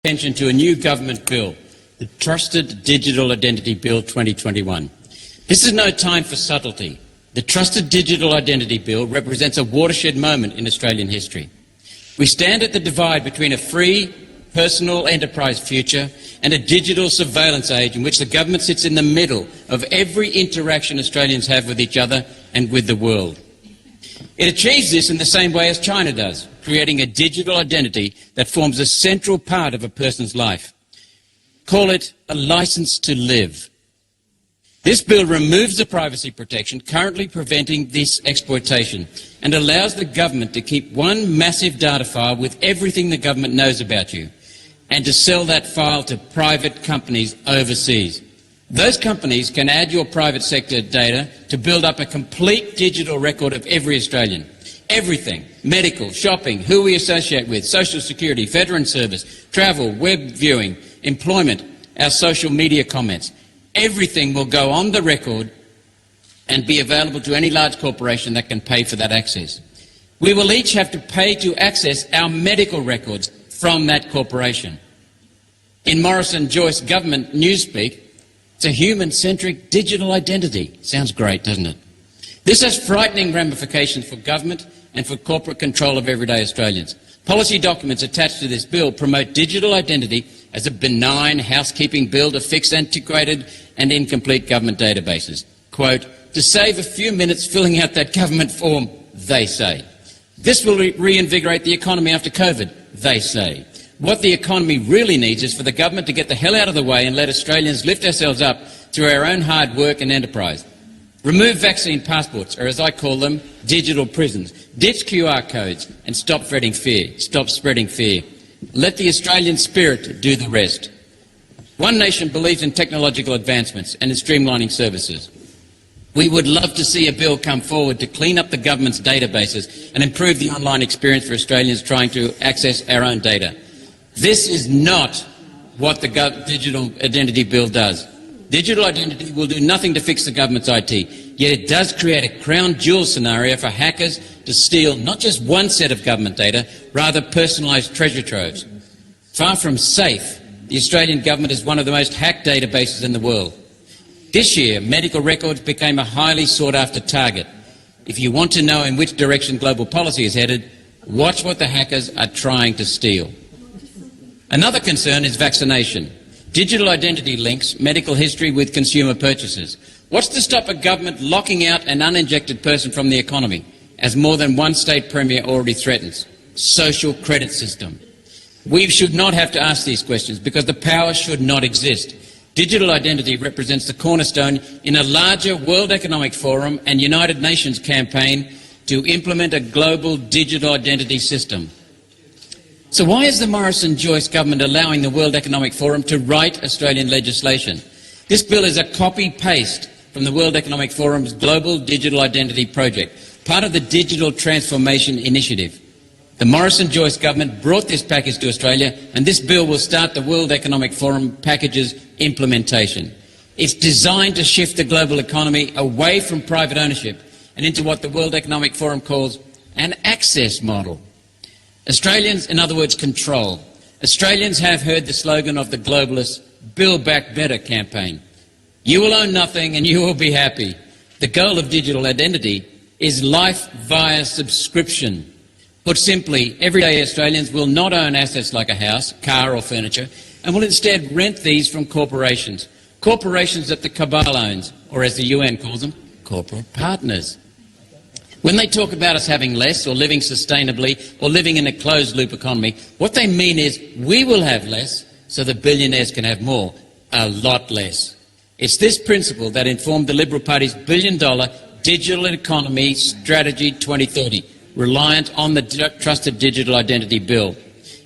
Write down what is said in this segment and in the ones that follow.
attention to a new government bill, the Trusted Digital Identity Bill 2021. This is no time for subtlety. The Trusted Digital Identity Bill represents a watershed moment in Australian history. We stand at the divide between a free, personal enterprise future and a digital surveillance age in which the government sits in the middle of every interaction Australians have with each other and with the world. It achieves this in the same way as China does, creating a digital identity that forms a central part of a person's life. Call it a license to live. This bill removes the privacy protection currently preventing this exploitation and allows the government to keep one massive data file with everything the government knows about you and to sell that file to private companies overseas. Those companies can add your private sector data to build up a complete digital record of every Australian. Everything, medical, shopping, who we associate with, social security, veteran service, travel, web viewing, employment, our social media comments. Everything will go on the record and be available to any large corporation that can pay for that access. We will each have to pay to access our medical records from that corporation. In Morrison-Joyce government newspeak, it's a human-centric digital identity. Sounds great, doesn't it? This has frightening ramifications for government and for corporate control of everyday Australians. Policy documents attached to this bill promote digital identity as a benign housekeeping bill to fix antiquated and incomplete government databases. Quote, to save a few minutes filling out that government form, they say. This will reinvigorate the economy after COVID, they say. What the economy really needs is for the government to get the hell out of the way and let Australians lift ourselves up through our own hard work and enterprise. Remove vaccine passports, or as I call them, digital prisons. Ditch QR codes and stop spreading fear. Stop spreading fear. Let the Australian spirit do the rest. One Nation believes in technological advancements and in streamlining services. We would love to see a bill come forward to clean up the government's databases and improve the online experience for Australians trying to access our own data. This is not what the Digital Identity Bill does. Digital identity will do nothing to fix the government's IT, yet it does create a crown jewel scenario for hackers to steal not just one set of government data, rather personalised treasure troves. Far from safe, the Australian government is one of the most hacked databases in the world. This year, medical records became a highly sought-after target. If you want to know in which direction global policy is headed, watch what the hackers are trying to steal. Another concern is vaccination. Digital identity links medical history with consumer purchases. What's to stop a government locking out an uninjected person from the economy, as more than one state premier already threatens? Social credit system. We should not have to ask these questions because the power should not exist. Digital identity represents the cornerstone in a larger World Economic Forum and United Nations campaign to implement a global digital identity system. So why is the Morrison-Joyce government allowing the World Economic Forum to write Australian legislation? This bill is a copy-paste from the World Economic Forum's Global Digital Identity Project, part of the Digital Transformation Initiative. The Morrison-Joyce government brought this package to Australia, and this bill will start the World Economic Forum package's implementation. It's designed to shift the global economy away from private ownership and into what the World Economic Forum calls an access model. Australians, in other words, control. Australians have heard the slogan of the globalists' Build Back Better campaign. You will own nothing and you will be happy. The goal of digital identity is life via subscription. Put simply, everyday Australians will not own assets like a house, car or furniture, and will instead rent these from corporations. Corporations that the cabal owns, or as the UN calls them, corporate partners. When they talk about us having less or living sustainably or living in a closed-loop economy, what they mean is we will have less so the billionaires can have more, a lot less. It's this principle that informed the Liberal Party's billion-dollar digital economy strategy 2030, reliant on the Trusted Digital Identity Bill.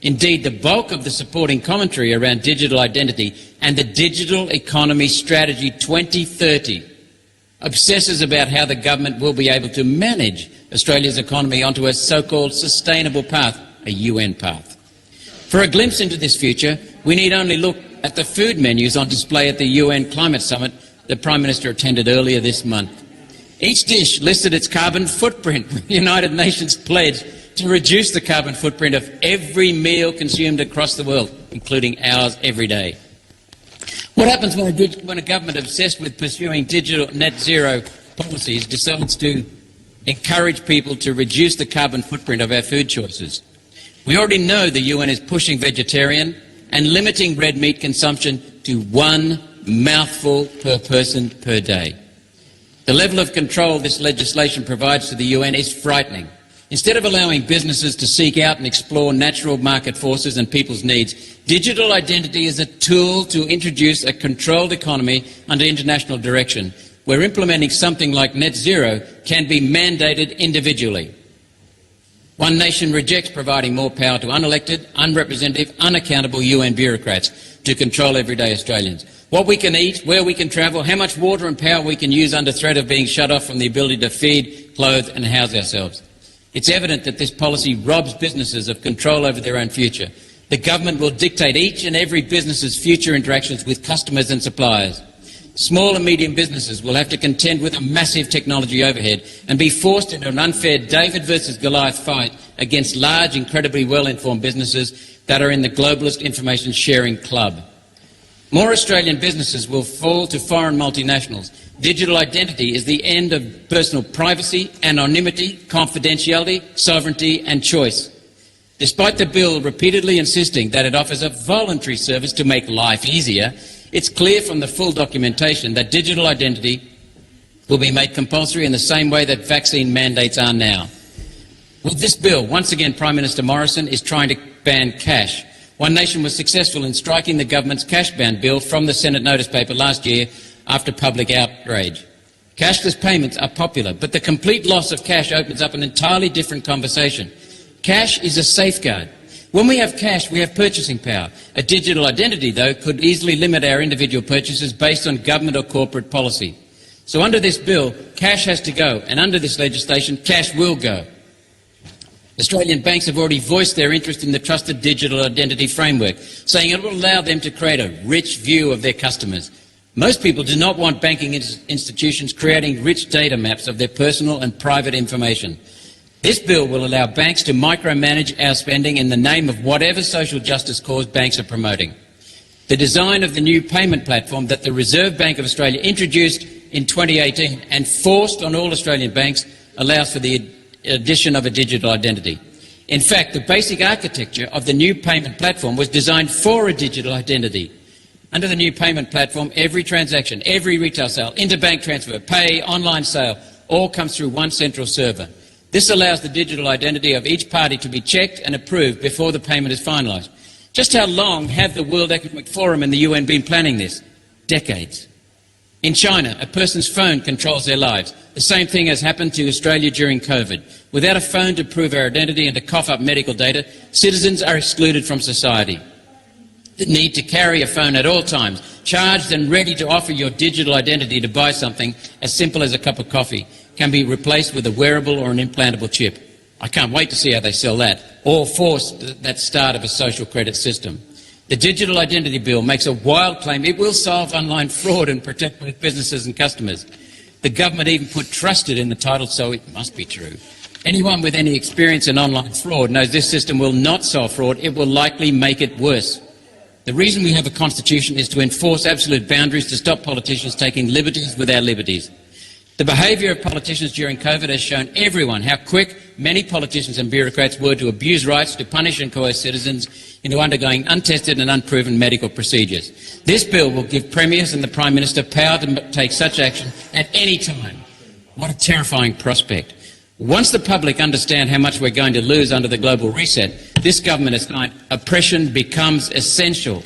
Indeed, the bulk of the supporting commentary around digital identity and the Digital Economy Strategy 2030 obsesses about how the government will be able to manage Australia's economy onto a so-called sustainable path, a UN path. For a glimpse into this future, we need only look at the food menus on display at the UN Climate Summit the Prime Minister attended earlier this month. Each dish listed its carbon footprint with the United Nations pledge to reduce the carbon footprint of every meal consumed across the world, including ours every day. What happens when a government obsessed with pursuing digital net zero policies decides to encourage people to reduce the carbon footprint of our food choices? We already know the UN is pushing vegetarian and limiting red meat consumption to 1 mouthful per person per day. The level of control this legislation provides to the UN is frightening. Instead of allowing businesses to seek out and explore natural market forces and people's needs, digital identity is a tool to introduce a controlled economy under international direction, where implementing something like net zero can be mandated individually. One nation rejects providing more power to unelected, unrepresentative, unaccountable UN bureaucrats to control everyday Australians. What we can eat, where we can travel, how much water and power we can use under threat of being shut off from the ability to feed, clothe and house ourselves. It's evident that this policy robs businesses of control over their own future. The government will dictate each and every business's future interactions with customers and suppliers. Small and medium businesses will have to contend with a massive technology overhead and be forced into an unfair David versus Goliath fight against large, incredibly well-informed businesses that are in the globalist information sharing club. More Australian businesses will fall to foreign multinationals. Digital identity is the end of personal privacy, anonymity, confidentiality, sovereignty and choice. Despite the bill repeatedly insisting that it offers a voluntary service to make life easier, it's clear from the full documentation that digital identity will be made compulsory in the same way that vaccine mandates are now. With this bill, once again Prime Minister Morrison is trying to ban cash. One Nation was successful in striking the government's cash ban bill from the Senate notice paper last year after public outrage. Cashless payments are popular, but the complete loss of cash opens up an entirely different conversation. Cash is a safeguard. When we have cash, we have purchasing power. A digital identity, though, could easily limit our individual purchases based on government or corporate policy. So under this bill, cash has to go, and under this legislation, cash will go. Australian banks have already voiced their interest in the Trusted Digital Identity Framework, saying it will allow them to create a rich view of their customers. Most people do not want banking institutions creating rich data maps of their personal and private information. This bill will allow banks to micromanage our spending in the name of whatever social justice cause banks are promoting. The design of the new payment platform that the Reserve Bank of Australia introduced in 2018 and forced on all Australian banks allows for the addition of a digital identity. In fact, the basic architecture of the new payment platform was designed for a digital identity. Under the new payment platform, every transaction, every retail sale, interbank transfer, pay, online sale, all comes through one central server. This allows the digital identity of each party to be checked and approved before the payment is finalised. Just how long have the World Economic Forum and the UN been planning this? Decades. In China, a person's phone controls their lives. The same thing has happened to Australia during COVID. Without a phone to prove our identity and to cough up medical data, citizens are excluded from society. The need to carry a phone at all times, charged and ready to offer your digital identity to buy something as simple as a cup of coffee, can be replaced with a wearable or an implantable chip. I can't wait to see how they sell that, or force that start of a social credit system. The Digital Identity Bill makes a wild claim it will solve online fraud and protect both businesses and customers. The government even put trusted in the title, so it must be true. Anyone with any experience in online fraud knows this system will not solve fraud, it will likely make it worse. The reason we have a constitution is to enforce absolute boundaries to stop politicians taking liberties with our liberties. The behaviour of politicians during COVID has shown everyone how quick many politicians and bureaucrats were to abuse rights, to punish and coerce citizens into undergoing untested and unproven medical procedures. This bill will give premiers and the Prime Minister power to take such action at any time. What a terrifying prospect. Once the public understand how much we're going to lose under the global reset, this government has signed oppression becomes essential.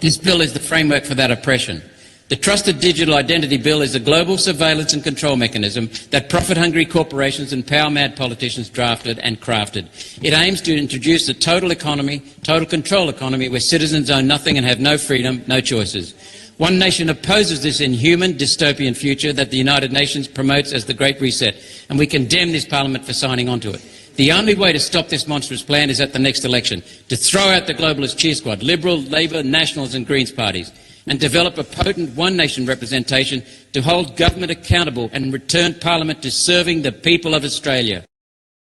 This bill is the framework for that oppression. The Trusted Digital Identity Bill is a global surveillance and control mechanism that profit-hungry corporations and power-mad politicians drafted and crafted. It aims to introduce a total economy, total control economy, where citizens own nothing and have no freedom, no choices. One Nation opposes this inhuman, dystopian future that the United Nations promotes as the Great Reset, and we condemn this Parliament for signing on to it. The only way to stop this monstrous plan is at the next election, to throw out the globalist cheer squad, Liberal, Labor, Nationals and Greens parties, and develop a potent One Nation representation to hold government accountable and return Parliament to serving the people of Australia.